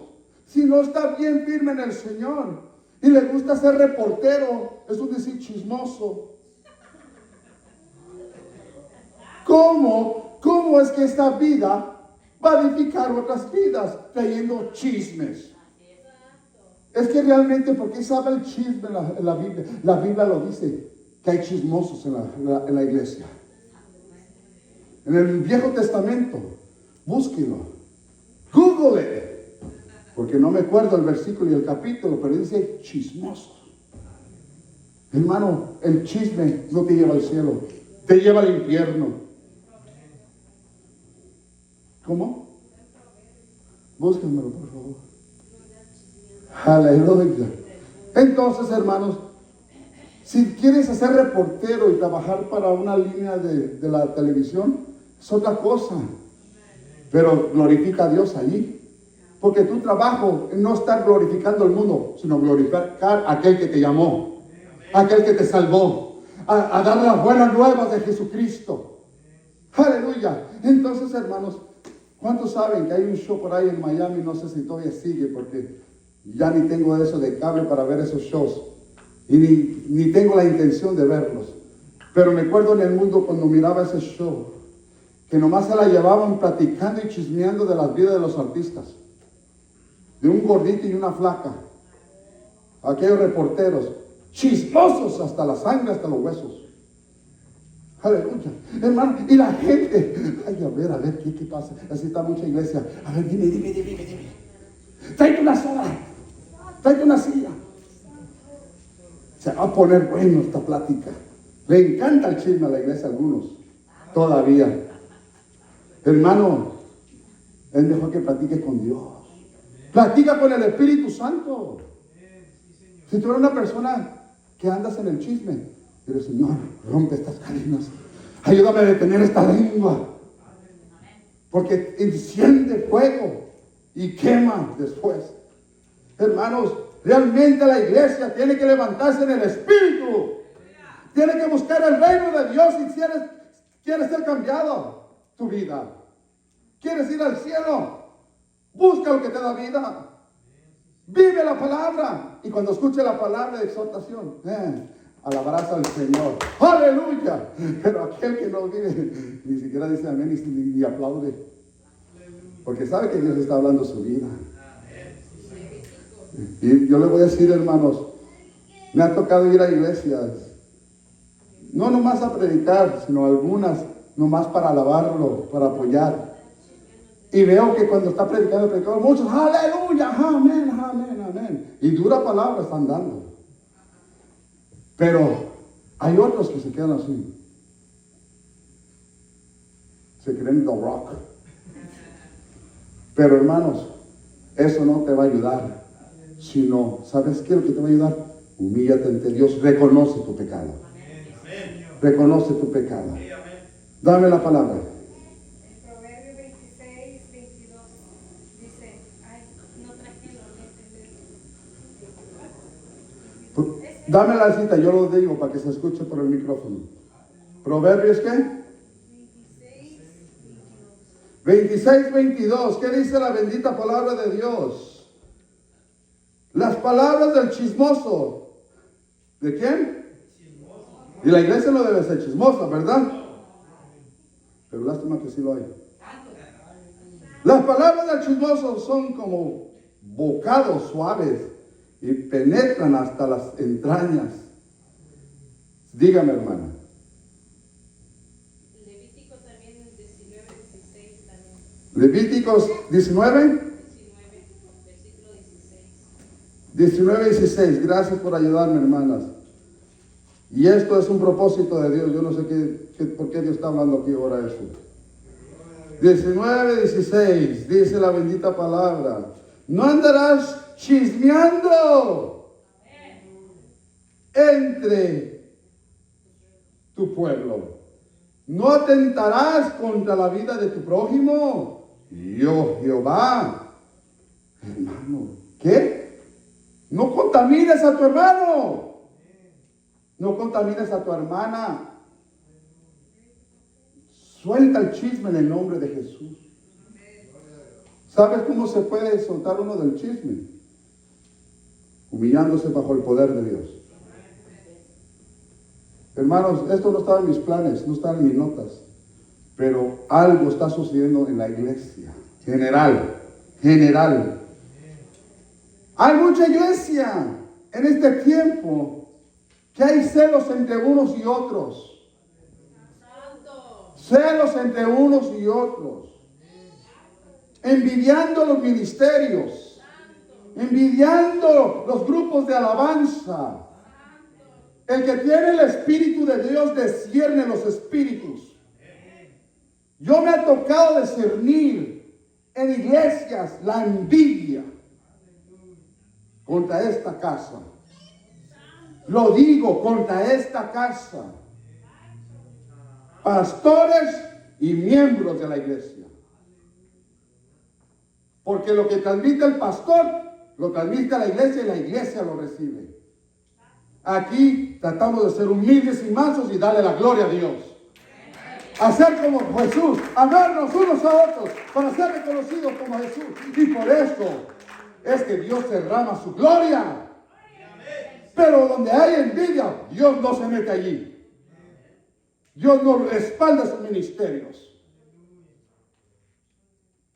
si no está bien firme en el Señor y le gusta ser reportero, es un decir chismoso. ¿Cómo es que esta vida va a edificar otras vidas trayendo chismes? Es que realmente, ¿por qué sabe el chisme en la Biblia? La Biblia lo dice, que hay chismosos en la iglesia. En el Viejo Testamento, búsquelo, Google, porque no me acuerdo el versículo y el capítulo, pero dice chismosos. Hermano, el chisme no te lleva al cielo, te lleva al infierno. ¿Cómo? Búsquenmelo, por favor. Aleluya. Entonces, hermanos, si quieres ser reportero y trabajar para una línea de la televisión, es otra cosa. Pero glorifica a Dios allí. Porque tu trabajo es no estar glorificando al mundo, sino glorificar a aquel que te llamó, aquel que te salvó, a dar las buenas nuevas de Jesucristo. Aleluya. Entonces, hermanos, ¿cuántos saben que hay un show por ahí en Miami? No sé si todavía sigue, porque ya ni tengo eso de cable para ver esos shows. Y ni tengo la intención de verlos. Pero me acuerdo en el mundo cuando miraba ese show, que nomás se la llevaban platicando y chismeando de las vidas de los artistas. De un gordito y una flaca. Aquellos reporteros, chismosos hasta la sangre, hasta los huesos. Aleluya, hermano, y la gente, ay, a ver, ¿qué pasa? Así está mucha iglesia. A ver, dime. Tráete una sola, tráete una silla. Se va a poner bueno esta plática. Le encanta el chisme a la iglesia a algunos, todavía. Hermano, es mejor que platiques con Dios. Platica con el Espíritu Santo. Si tú eres una persona que andas en el chisme, dile, Señor, rompe estas cadenas. Ayúdame a detener esta lengua. Porque enciende fuego y quema después. Hermanos, realmente la iglesia tiene que levantarse en el Espíritu. Tiene que buscar el reino de Dios si quieres ser cambiado tu vida. ¿Quieres ir al cielo? Busca lo que te da vida. Vive la palabra. Y cuando escuche la palabra de exhortación, alabarás al Señor. ¡Aleluya! Pero aquel que no vive, ni siquiera dice amén ni aplaude. Porque sabe que Dios está hablando su vida. Y yo les voy a decir, hermanos, me ha tocado ir a iglesias, no nomás a predicar, sino algunas nomás para alabarlo, para apoyar. Y veo que cuando está predicando, muchos, aleluya, amén, amén, amén. Y dura palabra están dando. Pero hay otros que se quedan así. Se creen The Rock. Pero hermanos, eso no te va a ayudar. Sino, ¿sabes qué es lo que te va a ayudar? Humíllate ante Dios, reconoce tu pecado. Reconoce tu pecado. Dame la palabra. Proverbio 26, 22 dice, ay, no traje los lentes. Dame la cita, yo lo digo para que se escuche por el micrófono. Proverbios, ¿qué? 26, 22. ¿Qué dice la bendita palabra de Dios? Las palabras del chismoso. ¿De quién? Y la iglesia no debe ser chismosa, ¿verdad? Pero lástima que sí lo hay. Las palabras del chismoso son como bocados suaves y penetran hasta las entrañas. Dígame, hermana. Levíticos también 19, 16 también. Levíticos 19, 19, versículo 16. 19, 16. Gracias por ayudarme, hermanas. Y esto es un propósito de Dios. Yo no sé por qué Dios está hablando aquí ahora eso. 19, 16. Dice la bendita palabra. No andarás chismeando entre tu pueblo. No atentarás contra la vida de tu prójimo. Yo, Jehová. Hermano, ¿qué? No contamines a tu hermano. No contamines a tu hermana. Suelta el chisme en el nombre de Jesús. ¿Sabes cómo se puede soltar uno del chisme? Humillándose bajo el poder de Dios. Hermanos, esto no estaba en mis planes, no estaba en mis notas, pero algo está sucediendo en la iglesia. General. Hay mucha iglesia en este tiempo que hay celos entre unos y otros. Celos entre unos y otros. Envidiando los ministerios. Envidiando los grupos de alabanza. El que tiene el Espíritu de Dios discierne los espíritus. Yo me ha tocado discernir en iglesias la envidia contra esta casa. Lo digo, contra esta casa. Pastores y miembros de la iglesia. Porque lo que transmite el pastor, lo transmite a la iglesia y la iglesia lo recibe. Aquí tratamos de ser humildes y mansos y darle la gloria a Dios. Hacer como Jesús, amarnos unos a otros para ser reconocidos como Jesús. Y por eso es que Dios derrama su gloria. Pero donde hay envidia, Dios no se mete allí. Dios no respalda sus ministerios.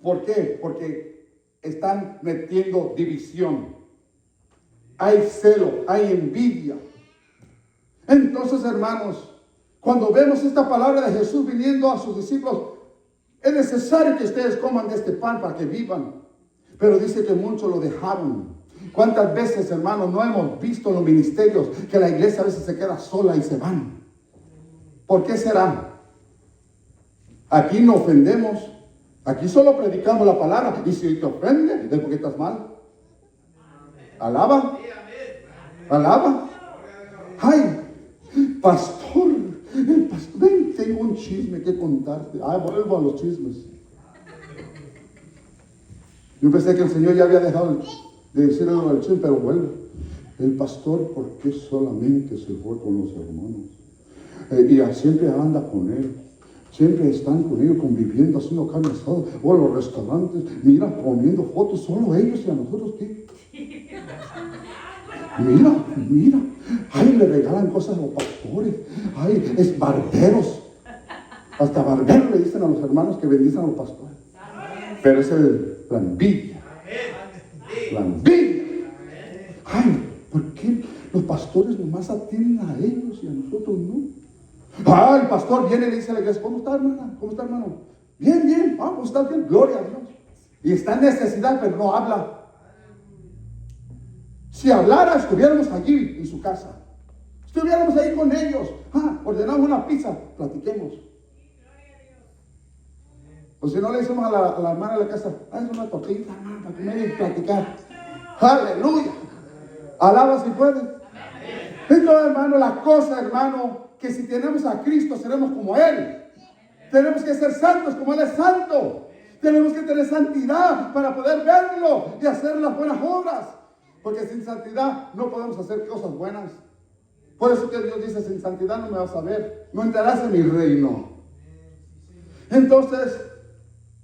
¿Por qué? Porque están metiendo división. Hay celo, hay envidia. Entonces, hermanos, cuando vemos esta palabra de Jesús viniendo a sus discípulos, es necesario que ustedes coman de este pan para que vivan. Pero dice que muchos lo dejaron. ¿Cuántas veces, hermanos, no hemos visto en los ministerios que la iglesia a veces se queda sola y se van? ¿Por qué será? Aquí no ofendemos. Aquí solo predicamos la palabra. Y si te ofende, es porque estás mal. Alaba. Alaba. Ay, pastor. Ven, tengo un chisme que contarte. Vuelvo a los chismes. Yo pensé que el Señor ya había dejado de decirle al chisme, pero vuelvo. El pastor, ¿por qué solamente se fue con los hermanos? Y siempre anda con él. Siempre están con ellos conviviendo, haciendo carne asada. O a los restaurantes, mira, poniendo fotos, solo ellos y a nosotros, ¿qué? Mira. Ay, le regalan cosas a los pastores. Ay, es barberos. Hasta barberos le dicen a los hermanos que bendicen a los pastores. Pero esa es la envidia. La envidia. Los pastores nomás atienden a ellos y a nosotros no. El pastor viene y le dice a la iglesia, ¿cómo está, hermana? ¿Cómo está, hermano? Bien, bien, pues está bien, gloria a Dios. Y está en necesidad, pero no habla. Si hablara, estuviéramos allí en su casa. Estuviéramos ahí con ellos. Ordenamos una pizza, platiquemos. O si no, le decimos a la hermana de la casa, es una tortita, hermano, para comer y platicar. Aleluya. Alaba si puedes. Entonces, hermano, la cosa, hermano, que si tenemos a Cristo, seremos como Él. Tenemos que ser santos como Él es santo. Tenemos que tener santidad para poder verlo y hacer las buenas obras. Porque sin santidad no podemos hacer cosas buenas. Por eso que Dios dice, sin santidad no me vas a ver. No entrarás en mi reino. Entonces,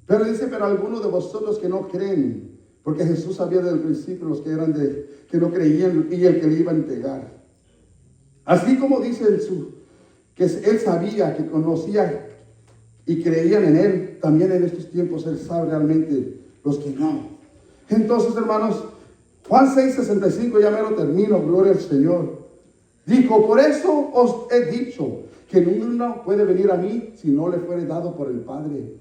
pero dice, pero algunos de vosotros que no creen. Porque Jesús sabía desde el principio los que eran que no creían y el que le iba a entregar. Así como dice que Él sabía, que conocía y creían en Él, también en estos tiempos Él sabe realmente los que no. Entonces, hermanos, Juan 6:65, ya me lo termino, gloria al Señor. Dijo, por eso os he dicho que ninguno puede venir a mí si no le fuere dado por el Padre.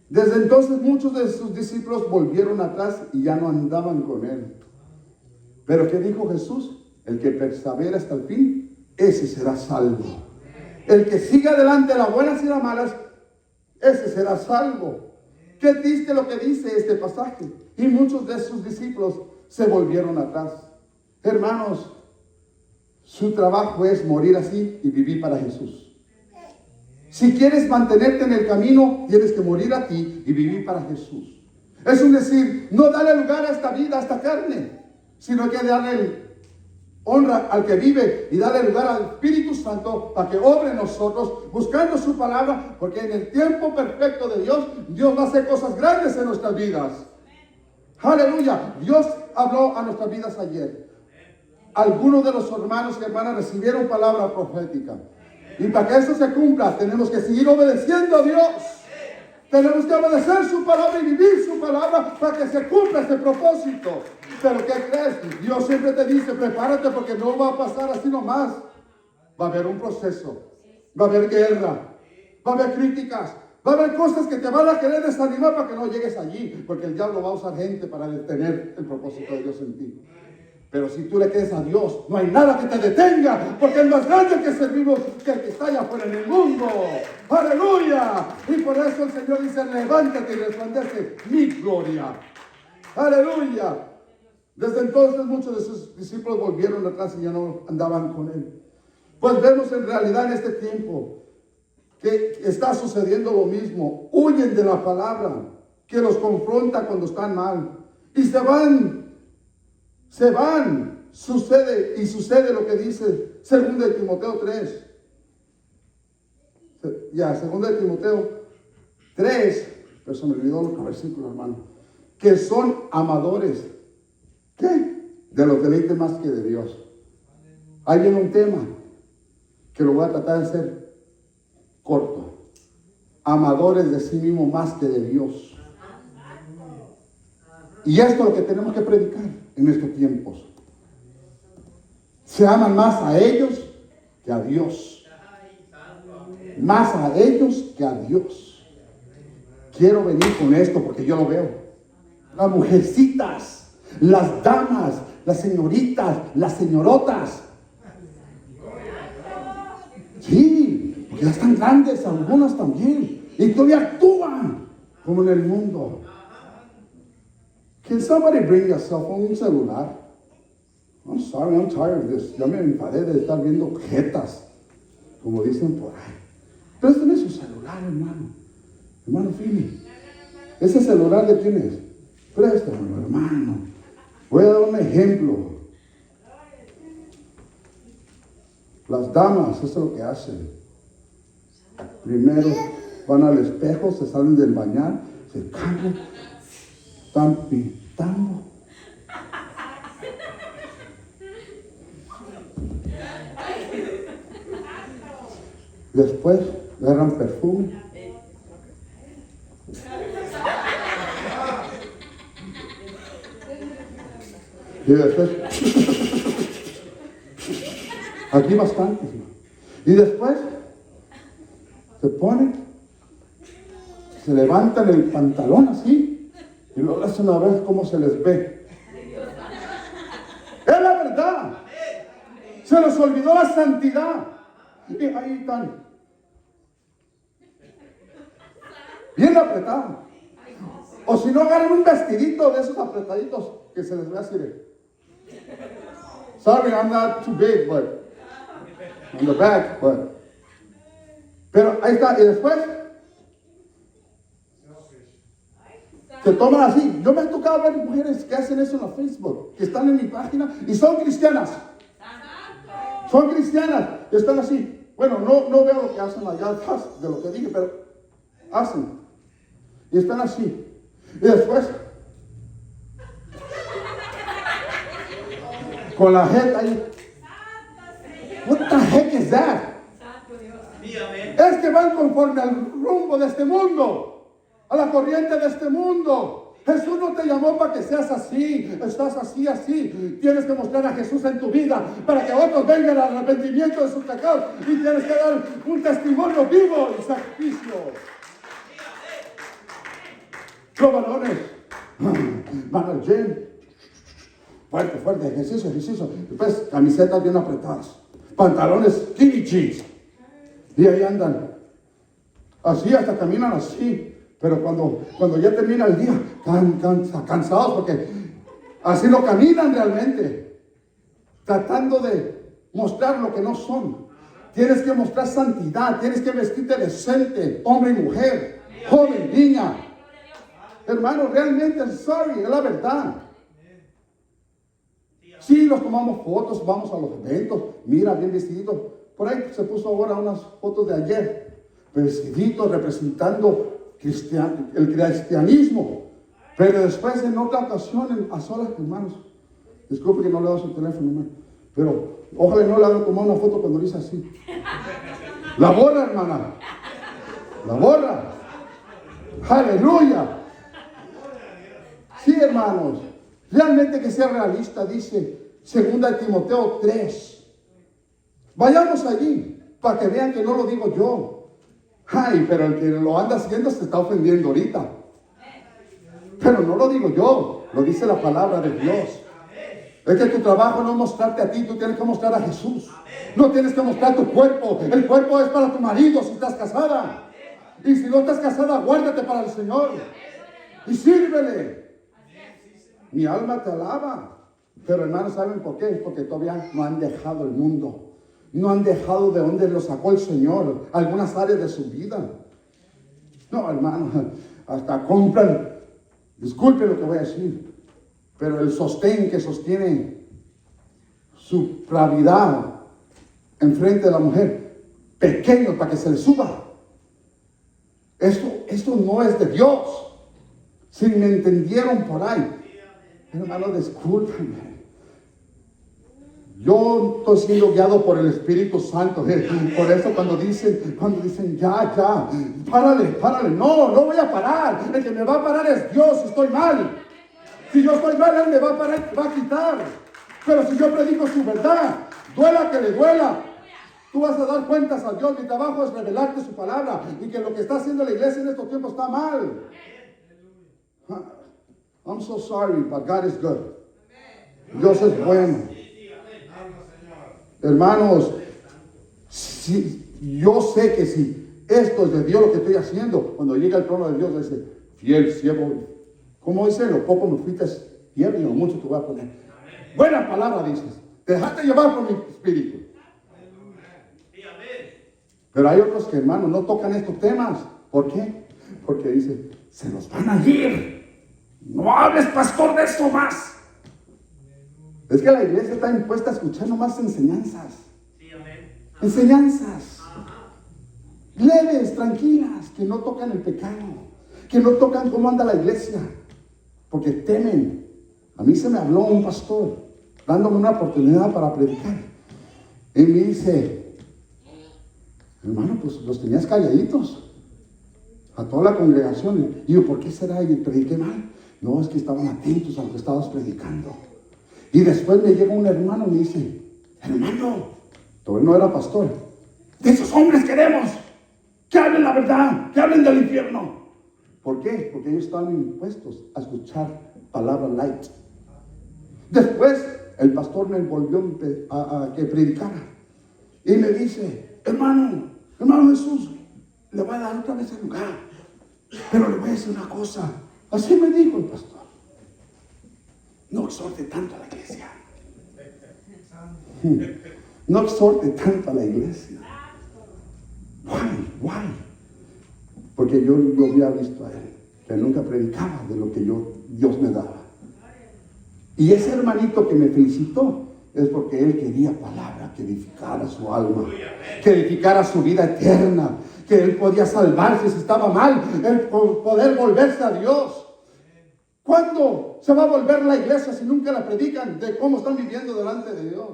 Desde entonces muchos de sus discípulos volvieron atrás y ya no andaban con Él. Pero ¿qué dijo Jesús? El que persevera hasta el fin, ese será salvo. El que siga adelante las buenas y las malas, ese será salvo. Qué triste lo que dice este pasaje. Y muchos de sus discípulos se volvieron atrás. Hermanos, su trabajo es morir así y vivir para Jesús. Si quieres mantenerte en el camino, tienes que morir a ti y vivir para Jesús. Es un decir, no darle lugar a esta vida, a esta carne, sino que darle honra al que vive y darle lugar al Espíritu Santo para que obre en nosotros, buscando su palabra, porque en el tiempo perfecto de Dios, Dios va a hacer cosas grandes en nuestras vidas. Aleluya. Dios habló a nuestras vidas ayer. Algunos de los hermanos y hermanas recibieron palabra profética. Y para que eso se cumpla, tenemos que seguir obedeciendo a Dios. Tenemos que obedecer su palabra y vivir su palabra para que se cumpla este propósito. Pero ¿qué crees? Dios siempre te dice, prepárate porque no va a pasar así nomás. Va a haber un proceso. Va a haber guerra. Va a haber críticas. Va a haber cosas que te van a querer desanimar para que no llegues allí. Porque el diablo va a usar gente para detener el propósito de Dios en ti. Pero si tú le crees a Dios, no hay nada que te detenga, porque es más grande que servimos que el que está allá afuera en el mundo. ¡Aleluya! Y por eso el Señor dice, levántate y resplandece mi gloria. ¡Aleluya! Desde entonces muchos de sus discípulos volvieron atrás y ya no andaban con Él. Pues vemos en realidad en este tiempo que está sucediendo lo mismo. Huyen de la palabra que los confronta cuando están mal. Y se van. Sucede lo que dice 2 de Timoteo 3. 2 de Timoteo 3, pero se me olvidó otro versículo, hermano. Que son amadores. ¿Qué? De los deleites más que de Dios. Hay un tema que lo voy a tratar de hacer corto. Amadores de sí mismo más que de Dios. Y esto es lo que tenemos que predicar en estos tiempos. Se aman más a ellos que a Dios. Más a ellos que a Dios. Quiero venir con esto porque yo lo veo. Las mujercitas, las damas, las señoritas, las señorotas. Sí, porque ya están grandes, algunas también. Y todavía actúan como en el mundo. Can somebody bring a cell phone, un celular? I'm sorry, I'm tired of this. Ya me enfadé de estar viendo jetas, como dicen por ahí. Préstame su celular, hermano. Hermano Fili. ¿Ese celular de quién es? Préstamelo, hermano. Voy a dar un ejemplo. Las damas, eso es lo que hacen. Primero van al espejo, se salen del bañar, se cambian, están pintando. Después agarran perfume. Y después Aquí bastantes, hermano. Y después se ponen, se levantan el pantalón así y luego hacen a ver cómo se les ve. Es la verdad. Se les olvidó la santidad. Y ahí están. Bien apretados. O si no, agarran un vestidito de esos apretaditos que se les ve así de. Sorry, I'm not too big, but on the back, but. Pero ahí está, y después se toman así. Yo me he tocado ver mujeres que hacen eso en la Facebook, que están en mi página y son cristianas. Son cristianas, están así. Bueno, no veo lo que hacen allá atrás de lo que dije, pero hacen. Y están así. Y después, con la jeta ahí. What the heck is that? Es que van conforme al rumbo de este mundo, a la corriente de este mundo. Jesús no te llamó para que seas así, estás así, así. Tienes que mostrar a Jesús en tu vida para que otros vengan al arrepentimiento de sus pecados y tienes que dar un testimonio vivo y sacrificio. Los varones van al gym, fuerte, ejercicio. Después camisetas bien apretadas, pantalones skinny jeans. Y ahí andan, así hasta caminan así. Pero cuando ya termina el día, cansados porque así no caminan realmente. Tratando de mostrar lo que no son. Tienes que mostrar santidad, tienes que vestirte decente, hombre y mujer, joven, niña. Hermano, realmente, sorry, es la verdad. Sí, nos tomamos fotos, vamos a los eventos, mira, bien vestidito. Por ahí se puso ahora unas fotos de ayer, vestidito representando el cristianismo. Pero después en otra ocasión, a solas, hermanos, disculpe que no le doy su teléfono, hermano, pero ojalá no le hagan tomar una foto cuando dice así. La borra, hermana. La borra. Aleluya. Sí, hermanos. Realmente que sea realista, dice 2 Timoteo 3. Vayamos allí para que vean que no lo digo yo. Ay, pero el que lo anda haciendo se está ofendiendo ahorita. Pero no lo digo yo, lo dice la palabra de Dios. Es que tu trabajo no es mostrarte a ti, tú tienes que mostrar a Jesús. No tienes que mostrar tu cuerpo. El cuerpo es para tu marido si estás casada. Y si no estás casada, guárdate para el Señor. Y sírvele. Mi alma te alaba. Pero hermanos, ¿saben por qué? Porque todavía no han dejado el mundo. No han dejado de donde lo sacó el Señor. Algunas áreas de su vida. No, hermano, hasta compran. Disculpen lo que voy a decir. Pero el sostén que sostiene su claridad enfrente de la mujer, pequeño para que se le suba. Esto no es de Dios. Si me entendieron por ahí. Hermano, discúlpenme. Yo estoy siendo guiado por el Espíritu Santo. Por eso cuando dicen ya, párale. No voy a parar. El que me va a parar es Dios si estoy mal. Si yo estoy mal, Él me va a parar, va a quitar. Pero si yo predico su verdad, duela que le duela, tú vas a dar cuentas a Dios. Mi trabajo es revelarte su palabra y que lo que está haciendo la iglesia en estos tiempos está mal. I'm so sorry, but God is good. Dios es bueno. Hermanos, yo sé que si esto es de Dios lo que estoy haciendo, cuando llega al trono de Dios dice, fiel siervo, ¿cómo dice? Lo poco me fuiste fiel y lo mucho te voy a poner. Buena palabra dices, te dejaste llevar por mi espíritu. Pero hay otros que, hermanos, no tocan estos temas. ¿Por qué? Porque dice, se nos van a ir. No hables, pastor, de esto más. Es que la iglesia está impuesta a escuchar nomás enseñanzas. Enseñanzas. Leves, tranquilas, que no tocan el pecado, que no tocan cómo anda la iglesia, porque temen. A mí se me habló un pastor dándome una oportunidad para predicar. Y me dice, hermano, pues los tenías calladitos a toda la congregación. Y yo, ¿por qué será? Y prediqué mal. No, es que estaban atentos a lo que estabas predicando. Y después me llega un hermano y me dice, hermano, Todavía no era pastor. De esos hombres queremos que hablen la verdad, que hablen del infierno. ¿Por qué? Porque ellos estaban impuestos a escuchar palabra light. Después el pastor me volvió a que predicara y me dice, hermano Jesús, le voy a dar otra vez el lugar, pero le voy a decir una cosa. Así me dijo el pastor: no exhorte tanto a la iglesia. No exhorte tanto a la iglesia. Why? Porque yo había visto a él que nunca predicaba de lo que Dios me daba. Y ese hermanito que me felicitó es porque él quería palabra que edificara su alma, que edificara su vida eterna, que él podía salvarse si estaba mal, él poder volverse a Dios. ¿Cuándo se va a volver la iglesia si nunca la predican de cómo están viviendo delante de Dios?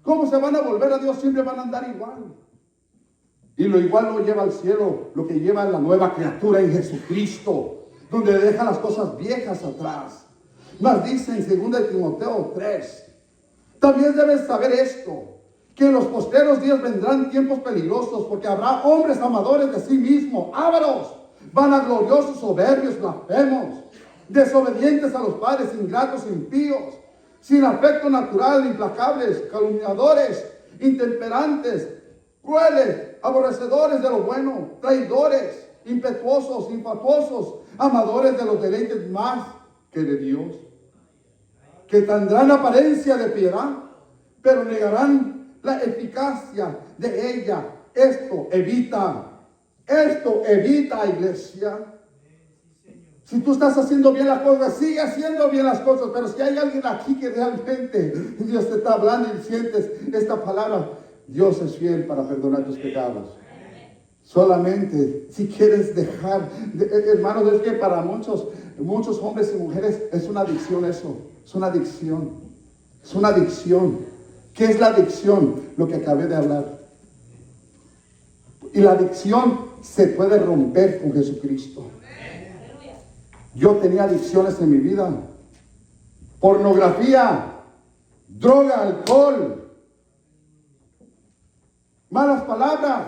¿Cómo se van a volver a Dios? Siempre van a andar igual. Y lo igual no lleva al cielo, lo que lleva es la nueva criatura en Jesucristo, donde deja las cosas viejas atrás. Mas dice en 2 Timoteo 3, también debes saber esto, que en los postreros días vendrán tiempos peligrosos, porque habrá hombres amadores de sí mismos, ávaros, vanagloriosos, soberbios, blasfemos, desobedientes a los padres, ingratos, impíos, sin afecto natural, implacables, calumniadores, intemperantes, crueles, aborrecedores de lo bueno, traidores, impetuosos, infatuosos, amadores de los deleites más que de Dios, que tendrán apariencia de piedad, pero negarán la eficacia de ella. Esto evita, iglesia. Si tú estás haciendo bien las cosas, sigue haciendo bien las cosas. Pero si hay alguien aquí que realmente Dios te está hablando y sientes esta palabra, Dios es fiel para perdonar tus pecados. Solamente si quieres dejar, hermanos, es que para muchos hombres y mujeres es una adicción eso. Es una adicción. Es una adicción. ¿Qué es la adicción? Lo que acabé de hablar. Y la adicción se puede romper con Jesucristo. Yo tenía adicciones en mi vida: pornografía, droga, alcohol, malas palabras,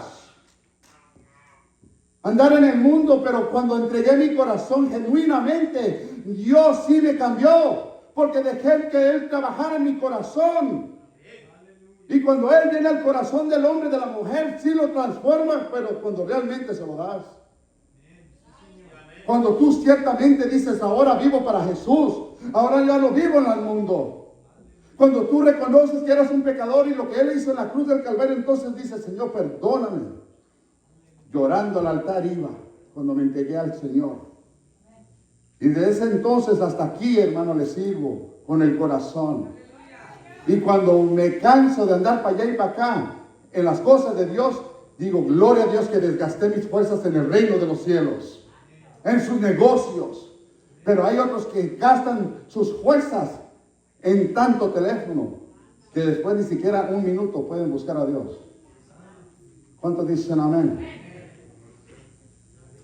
andar en el mundo. Pero cuando entregué mi corazón genuinamente, Dios sí me cambió, porque dejé que Él trabajara en mi corazón. Y cuando Él viene al corazón del hombre, de la mujer, sí lo transforma, pero cuando realmente se lo das. Cuando tú ciertamente dices, ahora vivo para Jesús, ahora ya no vivo en el mundo. Cuando tú reconoces que eres un pecador y lo que Él hizo en la cruz del Calvario, entonces dices, Señor, perdóname. Llorando al altar iba cuando me entregué al Señor. Y desde ese entonces hasta aquí, hermano, le sirvo con el corazón. Y cuando me canso de andar para allá y para acá en las cosas de Dios, digo, gloria a Dios que desgasté mis fuerzas en el reino de los cielos, en sus negocios. Pero hay otros que gastan sus fuerzas en tanto teléfono que después ni siquiera un minuto pueden buscar a Dios. ¿Cuántos dicen amén?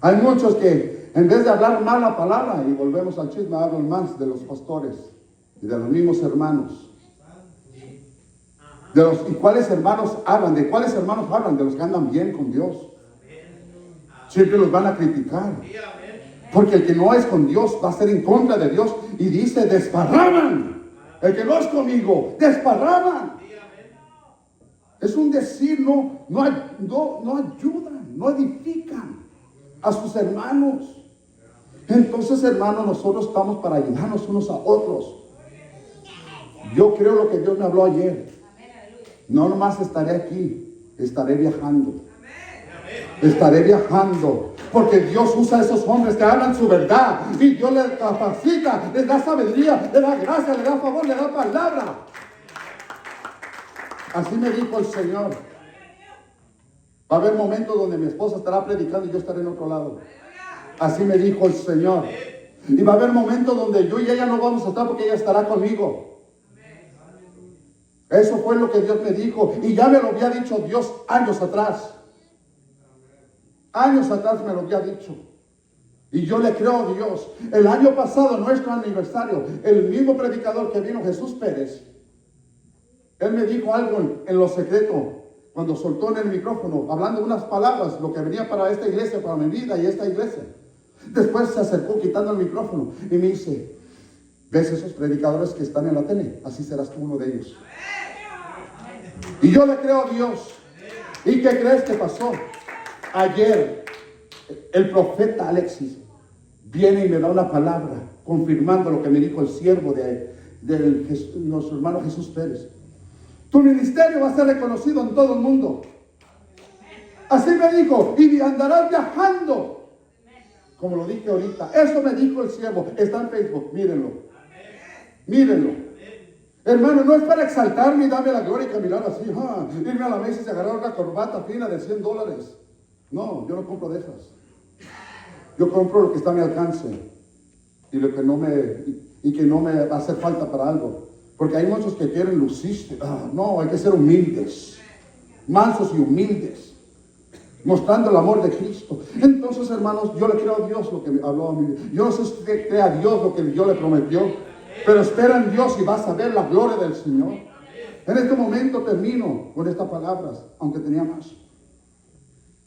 Hay muchos que en vez de hablar mal la palabra, y volvemos al chisme, hablan más de los pastores y de los mismos hermanos. ¿Y cuáles hermanos hablan? ¿De cuáles hermanos hablan? De los que andan bien con Dios. Siempre los van a criticar. Porque el que no es con Dios va a ser en contra de Dios. Y dice, desparraman. El que no es conmigo, desparraman. Es un decir, no ayudan, no edifican a sus hermanos. Entonces, hermanos, nosotros estamos para ayudarnos unos a otros. Yo creo lo que Dios me habló ayer. No nomás estaré aquí, estaré viajando. Estaré viajando. Porque Dios usa a esos hombres que hablan su verdad. Y Dios les capacita, les da sabiduría, les da gracia, les da favor, les da palabra. Así me dijo el Señor. Va a haber momentos donde mi esposa estará predicando y yo estaré en otro lado. Así me dijo el Señor. Y va a haber momentos donde yo y ella no vamos a estar porque ella estará conmigo. Eso fue lo que Dios me dijo. Y ya me lo había dicho Dios años atrás. Años atrás me lo había dicho. Y yo le creo a Dios. El año pasado, nuestro aniversario, el mismo predicador que vino, Jesús Pérez, Él me dijo algo en lo secreto, cuando soltó en el micrófono, hablando unas palabras, lo que venía para esta iglesia, para mi vida y esta iglesia. Después se acercó quitando el micrófono y me dice, ¿ves esos predicadores que están en la tele? Así serás tú uno de ellos. Y yo le creo a Dios. ¿Y qué crees que pasó? Ayer, el profeta Alexis viene y me da una palabra, confirmando lo que me dijo el siervo de nuestro hermano Jesús Pérez. Tu ministerio va a ser reconocido en todo el mundo. Así me dijo, y andarás viajando. Como lo dije ahorita, eso me dijo el siervo. Está en Facebook, mírenlo. Mírenlo. Hermano, no es para exaltarme y darme la gloria y caminar así, irme a la mesa y agarrar una corbata fina de $100. No, yo no compro de esas. Yo compro lo que está a mi alcance y lo que no me va a hacer falta para algo. Porque hay muchos que quieren lucirse. No, hay que ser humildes, mansos y humildes, mostrando el amor de Cristo. Entonces, hermanos, yo le creo a Dios lo que me habló a mí. Yo no sé si usted cree a Dios lo que Dios le prometió, pero espera en Dios y vas a ver la gloria del Señor. En este momento termino con estas palabras, aunque tenía más.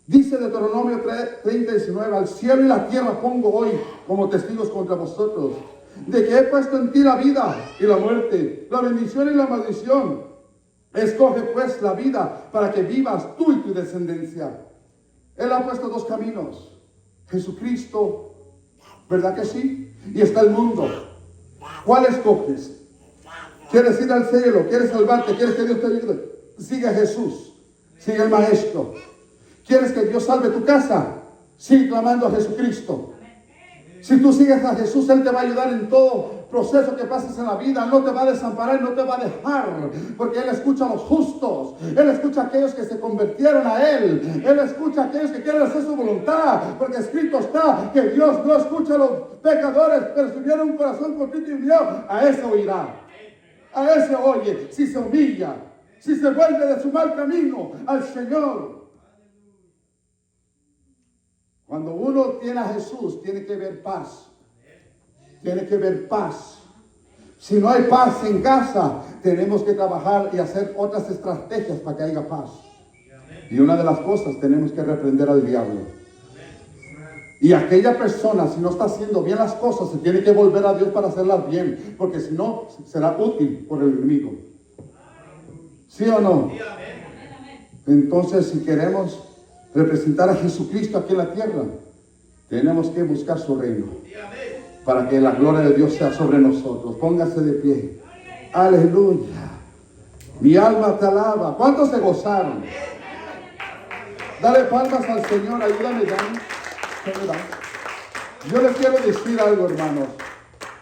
Dice Deuteronomio 30:19, al cielo y la tierra pongo hoy como testigos contra vosotros, de que he puesto en ti la vida y la muerte, la bendición y la maldición. Escoge pues la vida para que vivas tú y tu descendencia. Él ha puesto dos caminos. Jesucristo, ¿verdad que sí? Y está el mundo. ¿Cuál escoges? ¿Quieres ir al cielo? ¿Quieres salvarte? ¿Quieres que Dios te ayude? Sigue a Jesús. Sigue al Maestro. ¿Quieres que Dios salve tu casa? Sigue clamando a Jesucristo. Si tú sigues a Jesús, Él te va a ayudar en todo proceso que pases en la vida. No te va a desamparar, no te va a dejar, porque Él escucha a los justos. Él escucha a aquellos que se convirtieron a Él. Él escucha a aquellos que quieren hacer su voluntad, porque escrito está que Dios no escucha a los pecadores, pero si hubiera un corazón contrito y humillado, a ese oirá. A ese oye, si se humilla, si se vuelve de su mal camino al Señor. Cuando uno tiene a Jesús, tiene que ver paz. Tiene que ver paz. Si no hay paz en casa, tenemos que trabajar y hacer otras estrategias para que haya paz. Y una de las cosas, tenemos que reprender al diablo. Y aquella persona, si no está haciendo bien las cosas, se tiene que volver a Dios para hacerlas bien, porque si no, será útil por el enemigo. ¿Sí o no? Entonces, si queremos representar a Jesucristo aquí en la tierra, tenemos que buscar su reino, para que la gloria de Dios sea sobre nosotros. Póngase de pie. Aleluya. Mi alma te alaba. ¿Cuántos se gozaron? Dale palmas al Señor. Ayúdame, Dan. Yo les quiero decir algo, hermanos.